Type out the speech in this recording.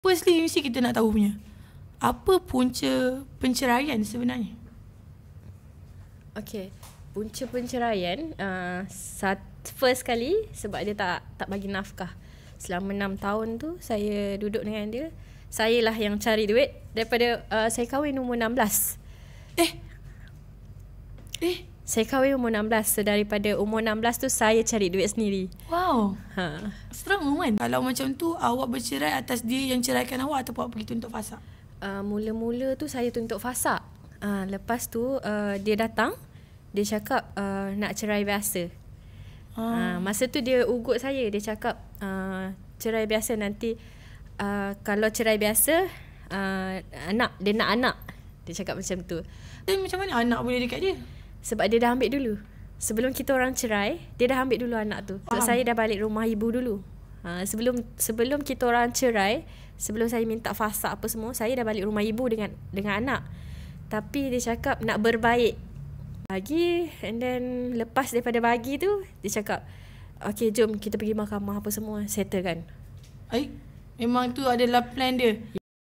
Firstly, mesti kita nak tahu punya, apa punca penceraian sebenarnya? Okay, punca penceraian first kali sebab dia tak bagi nafkah. Selama 6 tahun tu saya duduk dengan dia. Saya lah yang cari duit daripada saya kahwin umur 16. Saya kahwin umur 16. So daripada umur 16 tu saya cari duit sendiri. Wow. Strong kan? Kalau macam tu awak bercerai atas dia yang ceraikan awak ataupun awak pergi tuntut fasa? Mula-mula tu saya tuntut fasa. Lepas tu dia datang, dia cakap nak cerai biasa. Masa tu dia ugut saya, dia cakap cerai biasa nanti kalau cerai biasa dia nak anak. Dia cakap macam tu. Tapi macam mana anak boleh dekat dia? Sebab dia dah ambil dulu. Sebelum kita orang cerai, dia dah ambil dulu anak tu. So saya dah balik rumah ibu dulu. Sebelum kita orang cerai, sebelum saya minta fasa apa semua, saya dah balik rumah ibu dengan anak. Tapi dia cakap nak berbaik. Bagi, and then lepas daripada bagi tu, dia cakap, okay, jom kita pergi mahkamah apa semua, settle kan. Memang tu adalah plan dia.